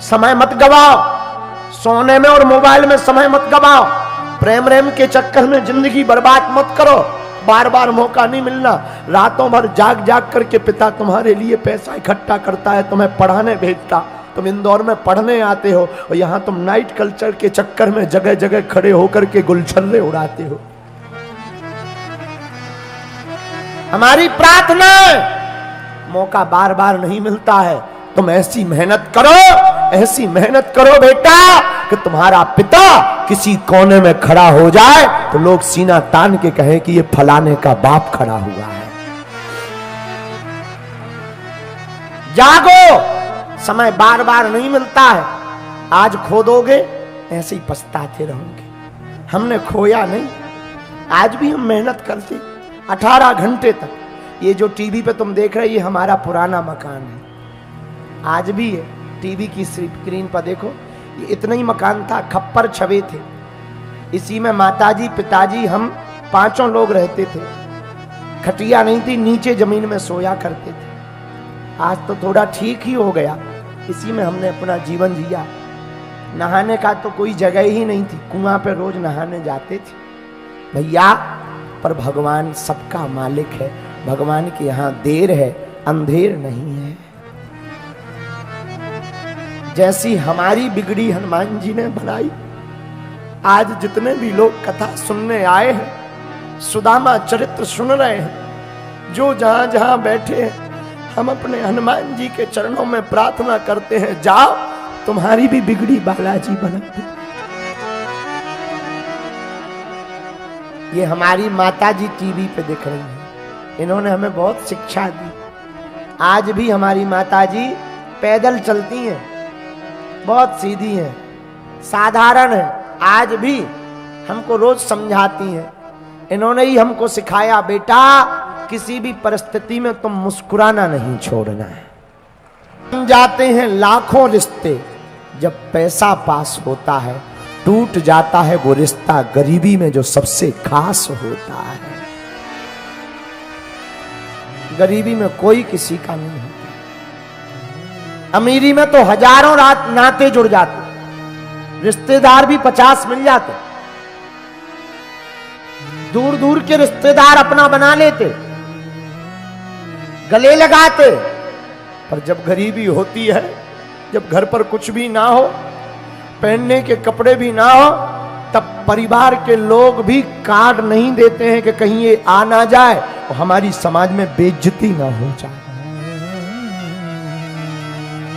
समय मत गवाओ, सोने में और मोबाइल में समय मत गवाओ, प्रेम रेम के चक्कर में जिंदगी बर्बाद मत करो। बार बार मौका नहीं मिलना। रातों भर जाग जाग करके पिता तुम्हारे लिए पैसा इकट्ठा करता है, तुम्हें पढ़ाने भेजता, तुम इंदौर में पढ़ने आते हो और यहां तुम नाइट कल्चर के चक्कर में जगह जगह खड़े होकर के गुलछर्रे उड़ाते हो। हमारी प्रार्थना है, मौका बार बार नहीं मिलता है, तुम ऐसी मेहनत करो बेटा कि तुम्हारा पिता किसी कोने में खड़ा हो जाए तो लोग सीना तान के कहें कि ये फलाने का बाप खड़ा हुआ है। जागो, समय बार बार नहीं मिलता है। आज खो दोगे ऐसे ही पछताते रहोगे। हमने खोया नहीं, आज भी हम मेहनत करते 18 घंटे तक। ये जो टीवी पे तुम देख रहे हो ये हमारा पुराना मकान है, आज भी है। टीवी की स्क्रीन पर देखो, ये इतना ही मकान था, खप्पर छवे थे, इसी में माताजी पिताजी हम 5 लोग रहते थे। खटिया नहीं थी, नीचे जमीन में सोया करते थे। आज तो थोड़ा ठीक ही हो गया, इसी में हमने अपना जीवन जिया। नहाने का तो कोई जगह ही नहीं थी, कुआं पे रोज नहाने जाते थे भैया। पर भगवान सबका मालिक है, भगवान के यहाँ देर है अंधेर नहीं है। जैसी हमारी बिगड़ी हनुमान जी ने बनाई, आज जितने भी लोग कथा सुनने आए हैं, सुदामा चरित्र सुन रहे हैं, जो जहां जहां बैठे हैं, हम अपने हनुमान जी के चरणों में प्रार्थना करते हैं, जाओ तुम्हारी भी बिगड़ी बालाजी बना दे। ये हमारी माता जी टीवी पे दिख रही हैं, इन्होंने हमें बहुत शिक्षा दी। आज भी हमारी माता जी पैदल चलती हैं, बहुत सीधी हैं, साधारण है, आज भी हमको रोज समझाती हैं। इन्होंने ही हमको सिखाया, बेटा किसी भी परिस्थिति में तुम मुस्कुराना नहीं छोड़ना है। जाते हैं लाखों रिश्ते, जब पैसा पास होता है टूट जाता है वो रिश्ता गरीबी में जो सबसे खास होता है। गरीबी में कोई किसी का नहीं होता, अमीरी में तो हजारों रात नाते जुड़ जाते, रिश्तेदार भी 50 मिल जाते, दूर दूर के रिश्तेदार अपना बना लेते, गले लगाते। पर जब गरीबी होती है, जब घर पर कुछ भी ना हो, पहनने के कपड़े भी ना हो, तब परिवार के लोग भी कार्ड नहीं देते हैं कि कहीं ये आ ना जाए और हमारी समाज में बेइज्जती ना हो जाए।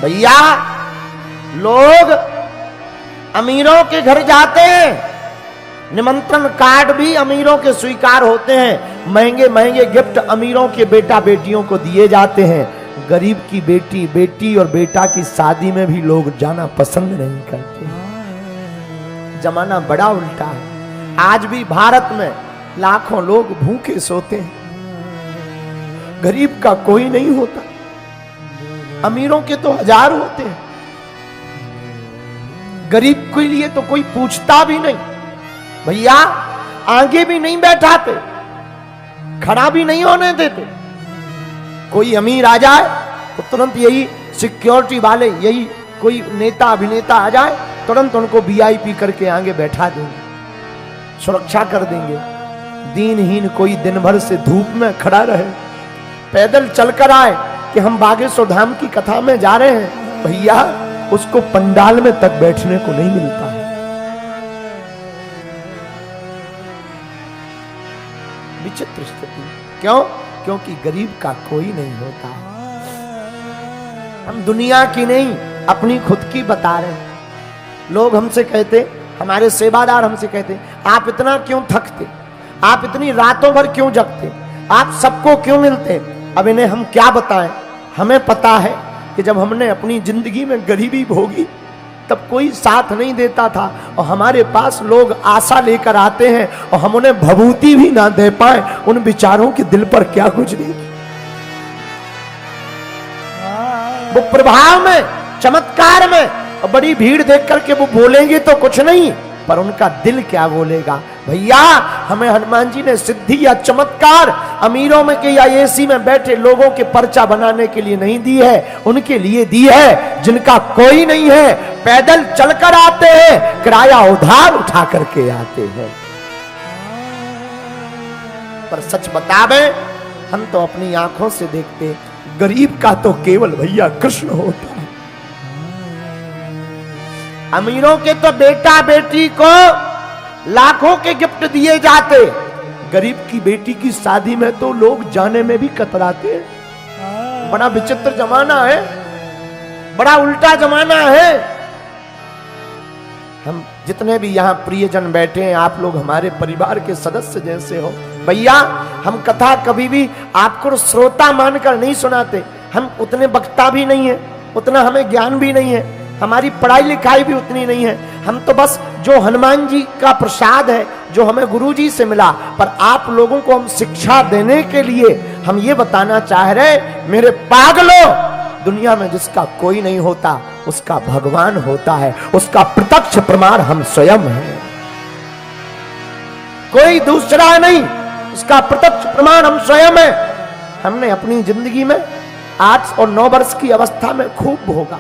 भैया लोग अमीरों के घर जाते हैं, निमंत्रण कार्ड भी अमीरों के स्वीकार होते हैं, महंगे महंगे गिफ्ट अमीरों के बेटा बेटियों को दिए जाते हैं। गरीब की बेटी और बेटा की शादी में भी लोग जाना पसंद नहीं करते। जमाना बड़ा उल्टा है। आज भी भारत में लाखों लोग भूखे सोते हैं, गरीब का कोई नहीं होता, अमीरों के तो हजार होते हैं, गरीब के लिए तो कोई पूछता भी नहीं। भैया आगे भी नहीं बैठाते, खड़ा भी नहीं होने देते। कोई अमीर आ जाए तो तुरंत यही सिक्योरिटी वाले, यही कोई नेता अभिनेता आ जाए, तुरंत उनको वीआईपी करके आगे बैठा देंगे, सुरक्षा कर देंगे। दीनहीन कोई दिन भर से धूप में खड़ा रहे, पैदल चलकर आए कि हम बागेश्वर धाम की कथा में जा रहे हैं, भैया उसको पंडाल में तक बैठने को नहीं मिलता है। विचित्र स्थिति। क्यों? क्योंकि गरीब का कोई नहीं होता। हम दुनिया की नहीं अपनी खुद की बता रहे हैं। लोग हमसे कहते, हमारे सेवादार हमसे कहते, आप इतना क्यों थकते, आप इतनी रातों भर क्यों जगते, आप सबको क्यों मिलते। अब इन्हें हम क्या बताएं। हमें पता है कि जब हमने अपनी जिंदगी में गरीबी भोगी तब कोई साथ नहीं देता था, और हमारे पास लोग आशा लेकर आते हैं और हम उन्हें भभूति भी ना दे पाए, उन बेचारों के दिल पर क्या गुजरेगी। वो प्रभाव में, चमत्कार में, और बड़ी भीड़ देख करके वो बोलेंगे तो कुछ नहीं, पर उनका दिल क्या बोलेगा। भैया हमें हनुमान जी ने सिद्धि या चमत्कार अमीरों में के या एसी में बैठे लोगों के पर्चा बनाने के लिए नहीं दी है, उनके लिए दी है जिनका कोई नहीं है, पैदल चलकर आते हैं, किराया उधार उठा करके आते हैं। पर सच बतावे हम तो अपनी आंखों से देखते, गरीब का तो केवल भैया कृष्ण होता है। अमीरों के तो बेटा बेटी को लाखों के गिफ्ट दिए जाते, गरीब की बेटी की शादी में तो लोग जाने में भी कतराते हैं। बड़ा विचित्र जमाना है, बड़ा उल्टा जमाना है। हम जितने भी यहाँ प्रियजन बैठे हैं, आप लोग हमारे परिवार के सदस्य जैसे हो। भैया हम कथा कभी भी आपको श्रोता मानकर नहीं सुनाते, हम उतने वक्ता भी नहीं है, उतना हमें ज्ञान भी नहीं है, हमारी पढ़ाई लिखाई भी उतनी नहीं है। हम तो बस जो हनुमान जी का प्रसाद है, जो हमें गुरु जी से मिला, पर आप लोगों को हम शिक्षा देने के लिए हम ये बताना चाह रहे, मेरे पागलों, दुनिया में जिसका कोई नहीं होता उसका भगवान होता है, उसका प्रत्यक्ष प्रमाण हम स्वयं हैं, कोई दूसरा नहीं, उसका प्रत्यक्ष प्रमाण हम स्वयं हैं। हमने अपनी जिंदगी में 8 और 9 वर्ष की अवस्था में खूब भोगा।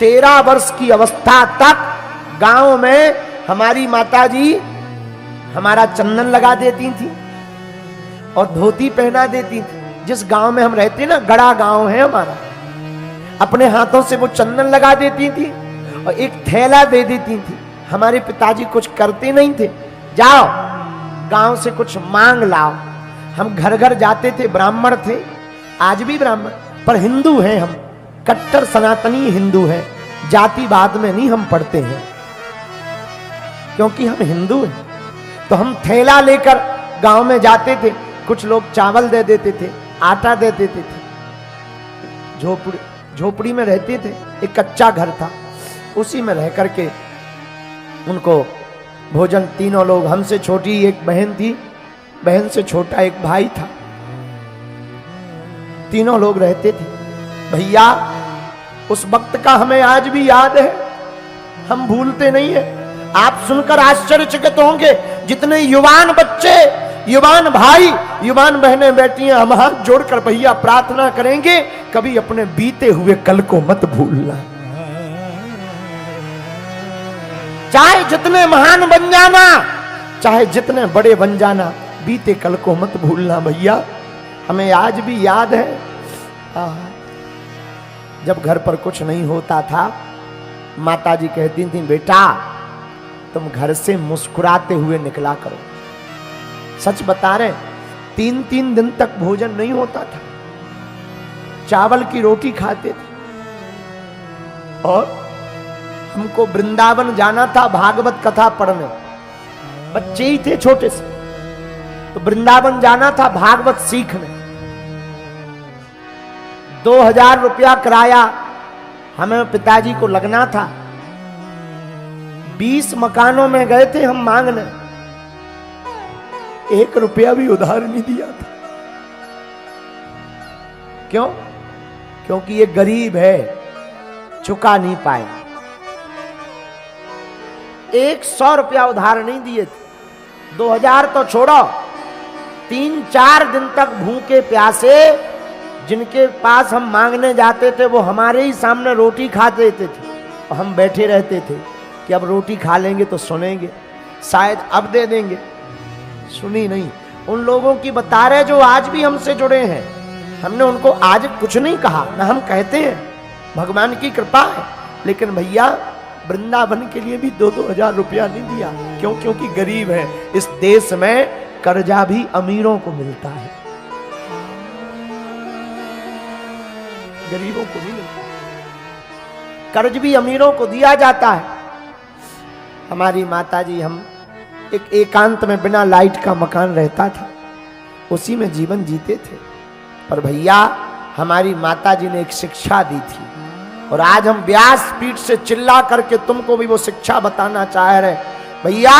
13 वर्ष की अवस्था तक गांव में हमारी माताजी हमारा चंदन लगा देती थी और धोती पहना देती थी। जिस गांव में हम रहते ना, गड़ा गांव है हमारा, अपने हाथों से वो चंदन लगा देती थी और एक थैला दे देती थी। हमारे पिताजी कुछ करते नहीं थे, जाओ गांव से कुछ मांग लाओ। हम घर घर जाते थे, ब्राह्मण थे, आज भी ब्राह्मण, पर हिंदू हैं हम, कट्टर सनातनी हिंदू हैं, जातिवाद में नहीं हम पढ़ते हैं, क्योंकि हम हिंदू हैं। तो हम थैला लेकर गांव में जाते थे, कुछ लोग चावल दे देते थे, आटा दे देते थे। झोपड़ी में रहते थे, एक कच्चा घर था, उसी में रह करके उनको भोजन, तीनों लोग, हमसे छोटी एक बहन थी, बहन से छोटा एक भाई था, तीनों लोग रहते थे। भैया उस वक्त का हमें आज भी याद है, हम भूलते नहीं है। आप सुनकर आश्चर्यचकित होंगे, जितने युवान बच्चे, युवान भाई, युवान बहनें बैठी हैं, हम हाथ जोड़कर भैया प्रार्थना करेंगे, कभी अपने बीते हुए कल को मत भूलना। चाहे जितने महान बन जाना, चाहे जितने बड़े बन जाना, बीते कल को मत भूलना भैया। हमें आज भी याद है, जब घर पर कुछ नहीं होता था, माताजी कहती थी, बेटा तुम घर से मुस्कुराते हुए निकला करो। सच बता रहे, 3-3 दिन तक भोजन नहीं होता था, चावल की रोटी खाते थे। और हमको वृंदावन जाना था भागवत कथा पढ़ने, बच्चे ही थे छोटे से, तो वृंदावन जाना था भागवत सीखने। 2000 रुपया किराया हमें पिताजी को लगना था। 20 मकानों में गए थे हम मांगने, 1 रुपया भी उधार नहीं दिया था। क्यों? क्योंकि ये गरीब है, चुका नहीं पाए। 100 रुपया उधार नहीं दिए थे। 2000 तो छोड़ो, 3-4 दिन तक भूखे प्यासे जिनके पास हम मांगने जाते थे, वो हमारे ही सामने रोटी खा देते थे और हम बैठे रहते थे कि अब रोटी खा लेंगे तो सुनेंगे, शायद अब दे देंगे। सुनी नहीं। उन लोगों की बता रहे जो आज भी हमसे जुड़े हैं, हमने उनको आज कुछ नहीं कहा, ना हम कहते हैं, भगवान की कृपा है। लेकिन भैया वृंदावन के लिए भी 2-2 हजार रुपया नहीं दिया। क्यों? क्योंकि गरीब है। इस देश में कर्जा भी अमीरों को मिलता है, गरीबों को नहीं मिलता। कर्ज भी अमीरों को दिया जाता है। हमारी माताजी, हम एक एकांत में बिना लाइट का मकान रहता था, उसी में जीवन जीते थे। पर भैया हमारी माताजी ने एक शिक्षा दी थी, और आज हम व्यास पीठ से चिल्ला करके तुमको भी वो शिक्षा बताना चाह रहे। भैया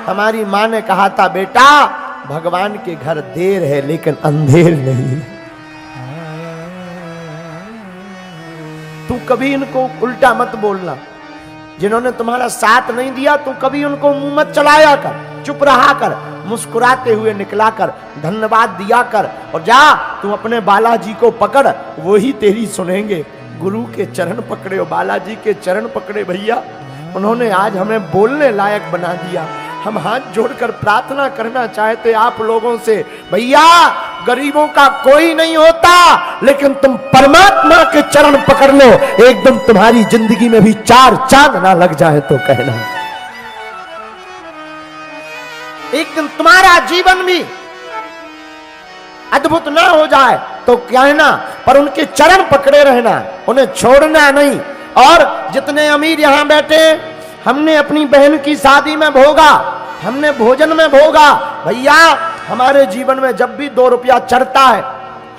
हमारी माँ ने कहा था, बेटा भगवान के घर देर है लेकिन अंधेर नहीं। तू कभी इनको उल्टा मत बोलना, जिन्होंने तुम्हारा साथ नहीं दिया तू कभी उनको मुंह मत चलाया कर। चुप रहा कर, मुस्कुराते हुए निकला कर, धन्यवाद दिया कर, और जा तू अपने बालाजी को पकड़, वो ही तेरी सुनेंगे। गुरु के चरण पकड़े और बालाजी के चरण पकड़े भैया, उन्होंने आज हमें बोलने लायक बना दिया। हम हाथ जोड़कर प्रार्थना करना चाहते आप लोगों से, भैया गरीबों का कोई नहीं होता, लेकिन तुम परमात्मा के चरण पकड़ लो, एकदम तुम्हारी जिंदगी में भी चार चांद ना लग जाए तो कहना, एक दिन तुम्हारा जीवन भी अद्भुत ना हो जाए तो कहना, पर उनके चरण पकड़े रहना, उन्हें छोड़ना नहीं। और जितने अमीर यहां बैठे, हमने अपनी बहन की शादी में भोगा, हमने भोजन में भोगा। भैया हमारे जीवन में जब भी 2 रुपया चढ़ता है,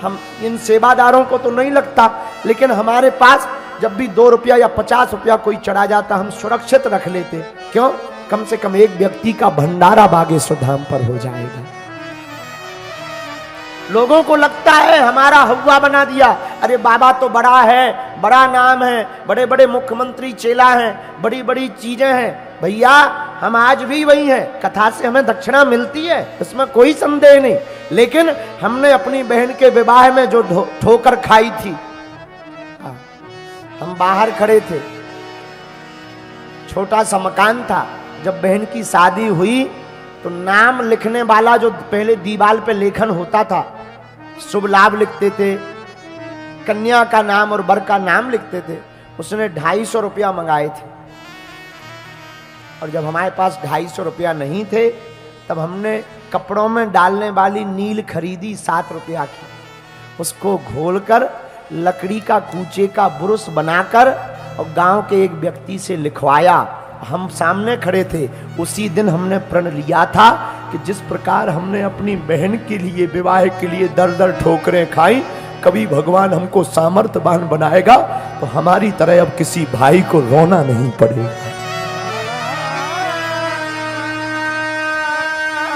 हम इन सेवादारों को तो नहीं लगता, लेकिन हमारे पास जब भी 2 रुपया या 50 रुपया कोई चढ़ा जाता, हम सुरक्षित रख लेते। क्यों? कम से कम एक व्यक्ति का भंडारा बागेश्वर धाम पर हो जाएगा। लोगों को लगता है हमारा हवा बना दिया, अरे बाबा तो बड़ा है, बड़ा नाम है, बड़े बड़े मुख्यमंत्री चेला हैं, बड़ी बड़ी चीजें हैं। भैया हम आज भी वही हैं, कथा से हमें दक्षिणा मिलती है, इसमें कोई संदेह नहीं, लेकिन हमने अपनी बहन के विवाह में जो ठोकर खाई थी, हम बाहर खड़े थे, छोटा सा मकान था, जब बहन की शादी हुई तो नाम लिखने वाला जो पहले दीवार पे लेखन होता था, शुभ लाभ लिखते थे, कन्या का नाम और वर का नाम लिखते थे, उसने 250 रुपया मंगाए थे। और जब हमारे पास 250 रुपया नहीं थे, तब हमने कपड़ों में डालने वाली नील खरीदी 7 रुपया की, उसको घोलकर लकड़ी का कूचे का बुरुश बनाकर और गांव के एक व्यक्ति से लिखवाया। हम सामने खड़े थे, उसी दिन हमने प्रण लिया था कि जिस प्रकार हमने अपनी बहन के लिए, विवाह के लिए दर दर ठोकरें खाई, कभी भगवान हमको सामर्थ्यवान बनाएगा तो हमारी तरह अब किसी भाई को रोना नहीं पड़ेगा।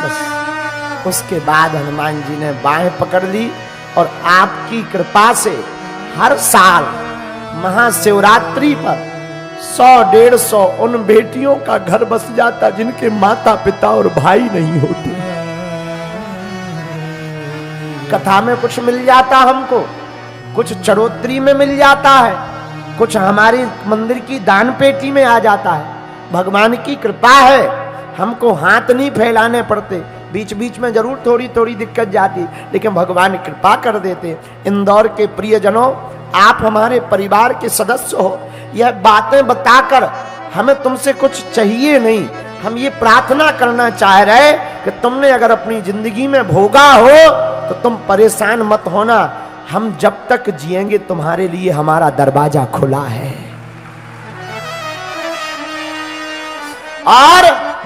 बस उसके बाद हनुमान जी ने बाहें पकड़ ली और आपकी कृपा से हर साल महाशिवरात्रि पर 100-150 उन बेटियों का घर बस जाता जिनके माता पिता और भाई नहीं होते। कथा में कुछ मिल जाता हमको, कुछ चरोत्री में मिल जाता है, कुछ हमारी मंदिर की दान पेटी में आ जाता है। भगवान की कृपा है, हमको हाथ नहीं फैलाने पड़ते, बीच बीच में जरूर थोड़ी थोड़ी दिक्कत जाती, लेकिन भगवान कृपा कर देते। इंदौर के प्रियजनों, आप हमारे परिवार के सदस्य हो, यह बातें बताकर हमें तुमसे कुछ चाहिए नहीं, हम ये प्रार्थना करना चाह रहे कि तुमने अगर अपनी जिंदगी में भोगा हो तो तुम परेशान मत होना, हम जब तक जिएंगे तुम्हारे लिए हमारा दरवाजा खुला है। और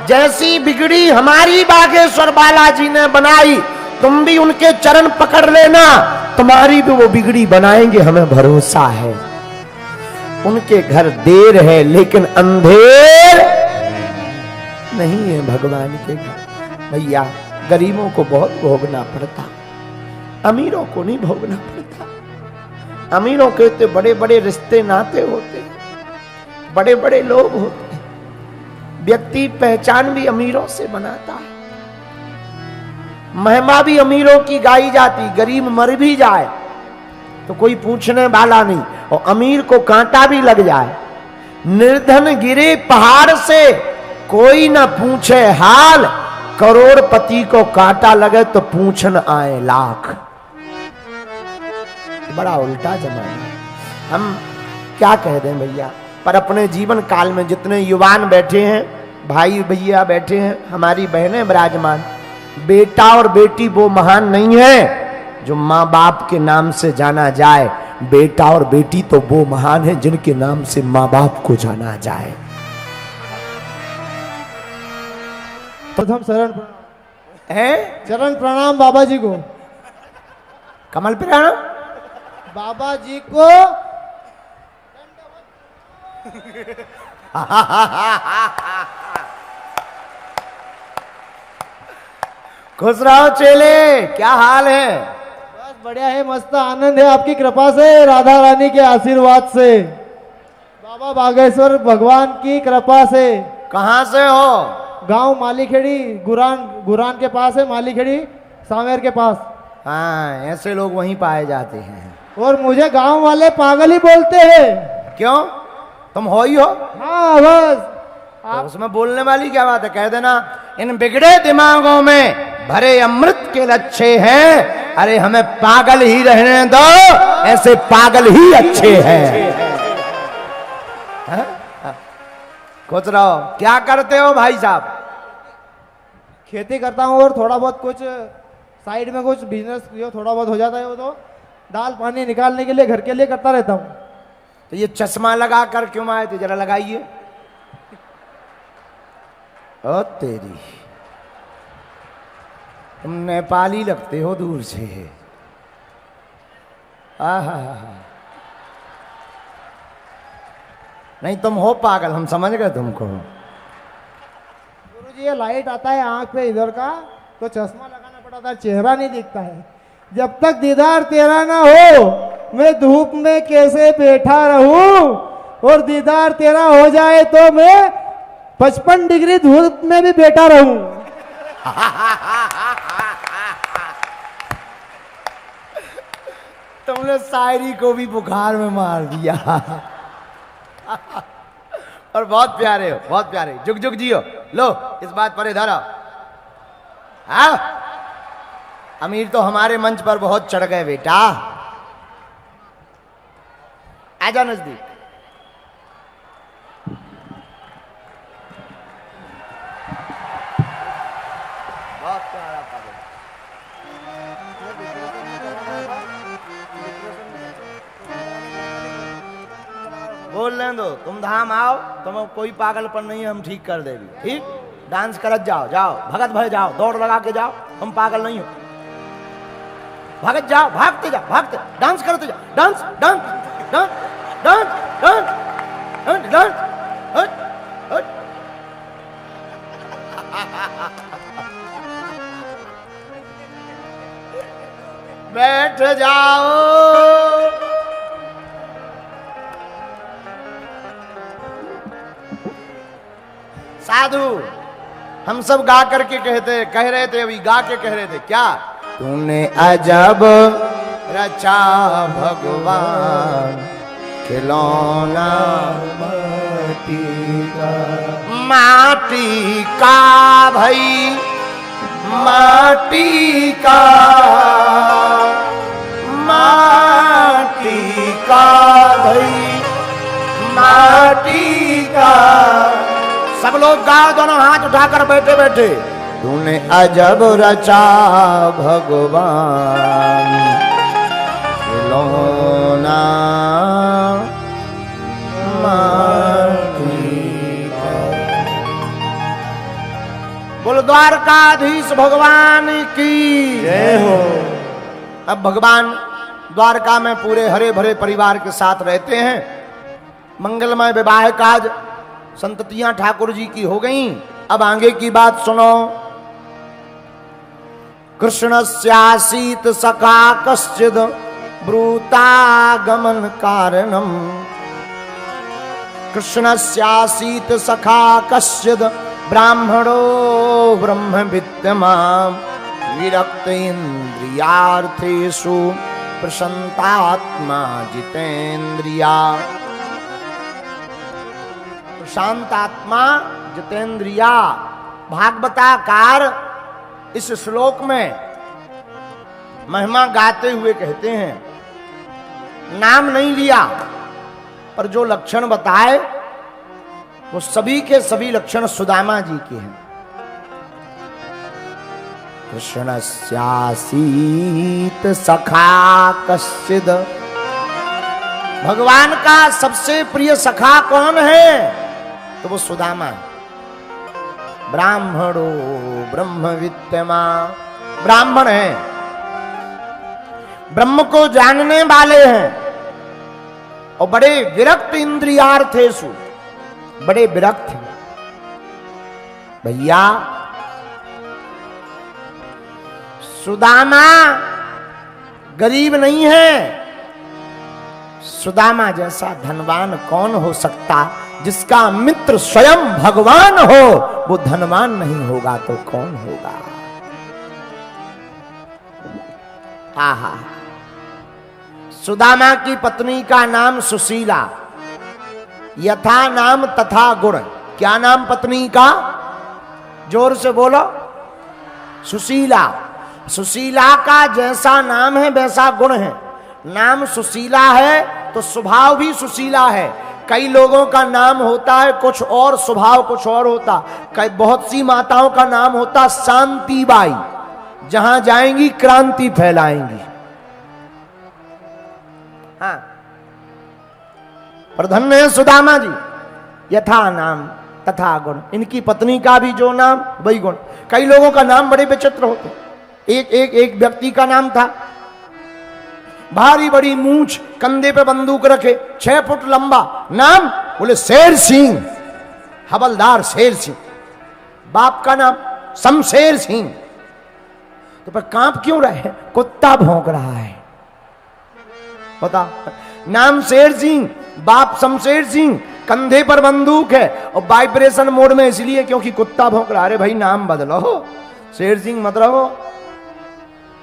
जैसी बिगड़ी हमारी बागेश्वर बालाजी ने बनाई, तुम भी उनके चरण पकड़ लेना, तुम्हारी भी वो बिगड़ी बनाएंगे, हमें भरोसा है। उनके घर देर है लेकिन अंधेर नहीं है भगवान के घर। भैया गरीबों को बहुत भोगना पड़ता, अमीरों को नहीं भोगना पड़ता। अमीरों के तो बड़े बड़े रिश्ते नाते होते, बड़े बड़े लोग होते, व्यक्ति पहचान भी अमीरों से बनाता है, महिमा भी अमीरों की गाई जाती, गरीब मर भी जाए तो कोई पूछने वाला नहीं, और अमीर को कांटा भी लग जाए, निर्धन गिरे पहाड़ से कोई ना पूछे हाल, करोड़पति को कांटा लगे तो पूछन आए लाख। बड़ा उल्टा जमाना, हम क्या कह दें भैया। पर अपने जीवन काल में जितने युवान बैठे हैं, भाई भैया बैठे हैं, हमारी बहनें विराजमान, बेटा और बेटी वो महान नहीं है जो माँ बाप के नाम से जाना जाए, बेटा और बेटी तो वो महान है जिनके नाम से माँ बाप को जाना जाए। प्रथम शरण है चरण प्रणाम बाबा जी को, कमल प्रणाम बाबा जी को। खुश रहो चेले, क्या हाल है? बस बढ़िया है, मस्त आनंद है आपकी कृपा से, राधा रानी के आशीर्वाद से, बाबा बागेश्वर भगवान की कृपा से। कहां से हो? गांव मालीखेड़ी गुरान गुरान के पास है, मालीखेड़ी सांवेर के पास। हाँ, ऐसे लोग वहीं पाए जाते हैं। और मुझे गांव वाले पागल ही बोलते हैं। क्यों? तुम हो ही हो। हाँ बस। तो उसमें बोलने वाली क्या बात है? कह देना इन बिगड़े दिमागों में भरे अमृत के लच्छे हैं, अरे हमें पागल ही रहने दो, ऐसे पागल ही अच्छे हैं। कुछ रहो, क्या करते हो भाई साहब? खेती करता हूँ और थोड़ा बहुत कुछ साइड में कुछ बिजनेस जो थोड़ा बहुत हो जाता है वो तो दाल पानी निकालने के लिए घर के लिए करता रहता हूँ। तो ये चश्मा लगा कर क्यों आए थे? जरा लगाइए। ओ तेरी, तुम नेपाली लगते हो दूर से। आहा, नहीं तुम हो पागल, हम समझ गए तुमको। गुरुजी ये लाइट आता है आंख पे इधर का तो चश्मा लगाना पड़ता है, चेहरा नहीं दिखता है। जब तक दीदार तेरा ना हो मैं धूप में कैसे बैठा रहूं, और दीदार तेरा हो जाए तो मैं 55 डिग्री धूप में भी बैठा रहूं। तुमने शायरी को भी बुखार में मार दिया। और बहुत प्यारे हो, बहुत प्यारे। जुग जुग जियो। लो इस बात पर इधर आओ। हाँ, अमीर तो हमारे मंच पर बहुत चढ़ गए बेटा। आजा नजदीक। बहुत प्यारा पद। बोल दो, तुम धाम आओ, तुम कोई पागलपन नहीं है, हम ठीक कर देंगे। ठीक, डांस करत जाओ, जाओ भगत भय जाओ, दौड़ लगा के जाओ, हम पागल नहीं हो। भगत जाओ, भागते जाओ, भागते डांस करते जाओ, dance dance dance dance dance dance dance. बैठ जाओ। साधु, हम सब गा करके कह रहे थे, अभी गा के कह रहे थे क्या? तूने अजब रचा भगवान, खिलौना माटी का भाई, माटी का, माटी का भाई, माटी का। सब लोग गाओ, दोनों हाथ उठाकर बैठे बैठे। तूने अजब रचा भगवान, खिलौना माटी का। बोलो द्वारकाधीश भगवान की जय हो। अब भगवान द्वारका में पूरे हरे भरे परिवार के साथ रहते हैं। मंगलमय विवाह काज संततियां ठाकुर जी की हो गईं। अब आगे की बात सुनो। कृष्णस्यासीत सखा कश्चिद ब्रूतागमन कारणम। कृष्णस्यासीत सखा कश्चिद ब्राह्मणो ब्रह्म विद्यमां, विरक्त इंद्रियार्थेषु प्रशांतात्मा जितेन्द्रिया। प्रशांतात्मा जितेन्द्रिया। भागवताकार इस श्लोक में महिमा गाते हुए कहते हैं, नाम नहीं लिया पर जो लक्षण बताए वो सभी के सभी लक्षण सुदामा जी के हैं। कृष्णस्यासीत सखा कश्चिद। भगवान का सबसे प्रिय सखा कौन है? तो वो सुदामा। ब्राह्मणो ब्रह्म विद्यमा। ब्राह्मण है, ब्रह्म को जानने वाले हैं और बड़े विरक्त इंद्रियार्थेषु, बड़े विरक्त हैं। भैया सुदामा गरीब नहीं है। सुदामा जैसा धनवान कौन हो सकता? जिसका मित्र स्वयं भगवान हो, वो धनवान नहीं होगा तो कौन होगा। आहा, सुदामा की पत्नी का नाम सुशीला, यथा नाम तथा गुण। क्या नाम पत्नी का? जोर से बोलो। सुशीला। सुशीला का जैसा नाम है वैसा गुण है। नाम सुशीला है तो स्वभाव भी सुशीला है। कई लोगों का नाम होता है कुछ और, स्वभाव कुछ और होता। कई बहुत सी माताओं का नाम होता शांतिबाई, जहां जाएंगी क्रांति फैलाएंगी। हाँ, पर धन्य है सुदामा जी, यथा नाम तथा गुण। इनकी पत्नी का भी जो नाम वही गुण। कई लोगों का नाम बड़े विचित्र होते। एक व्यक्ति का नाम था, भारी बड़ी मूंछ, कंधे पे बंदूक रखे, 6 फुट लंबा, नाम बोले शेर सिंह, हवलदार शेर सिंह। बाप का नाम शमशेर सिंह। तो पर कांप क्यों रहे? कुत्ता भौंक रहा है। बता, नाम शेर सिंह, बाप शमशेर सिंह, कंधे पर बंदूक है और वाइब्रेशन मोड में इसलिए क्योंकि कुत्ता भौंक रहा। अरे भाई नाम बदलो, शेर सिंह मत रहो।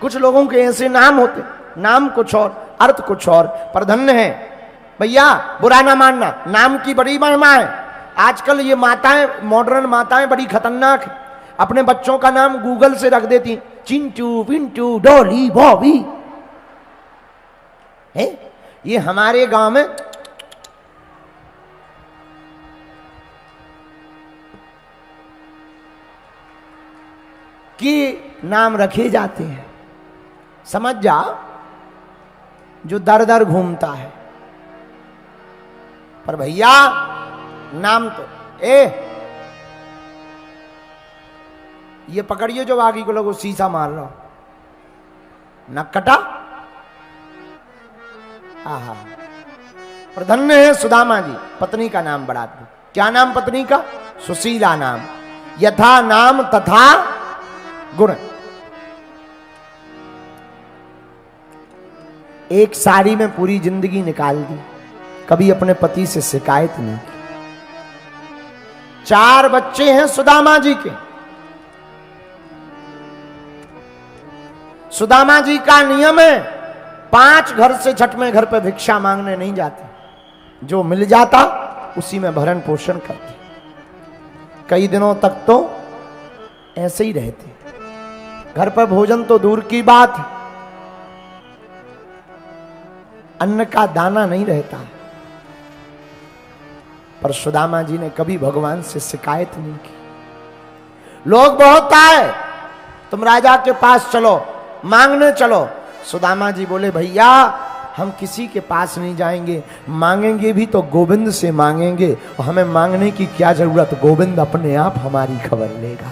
कुछ लोगों के ऐसे नाम होते, नाम कुछ और अर्थ कुछ और। पर धन्य है भैया, बुरा ना मानना, नाम की बड़ी महिमा है। आजकल ये माताएं, मॉडर्न माताएं बड़ी खतरनाक है। अपने बच्चों का नाम गूगल से रख देती, चिंटू, पिंटू, डॉली, बॉबी। है ये हमारे गांव में कि नाम रखे जाते हैं। समझ जा, जो दर दर घूमता है। पर भैया नाम तो ये पकड़िए जो बाकी को लोगों शीशा मार रहा नक्कटा। आहा, पर धन्य है सुदामा जी, पत्नी का नाम बड़ा अद्भुत। क्या नाम पत्नी का? सुशीला नाम, यथा नाम तथा गुण। एक साड़ी में पूरी जिंदगी निकाल दी, कभी अपने पति से शिकायत नहीं की। 4 बच्चे हैं सुदामा जी के। सुदामा जी का नियम है 5 घर से 6वें घर पे भिक्षा मांगने नहीं जाते, जो मिल जाता उसी में भरण पोषण करते। कई दिनों तक तो ऐसे ही रहते, घर पर भोजन तो दूर की बात, अन्न का दाना नहीं रहता। पर सुदामा जी ने कभी भगवान से शिकायत नहीं की। लोग बहुत आए, तुम राजा के पास चलो, मांगने चलो। सुदामा जी बोले भैया हम किसी के पास नहीं जाएंगे, मांगेंगे भी तो गोविंद से मांगेंगे, और हमें मांगने की क्या जरूरत, गोविंद अपने आप हमारी खबर लेगा।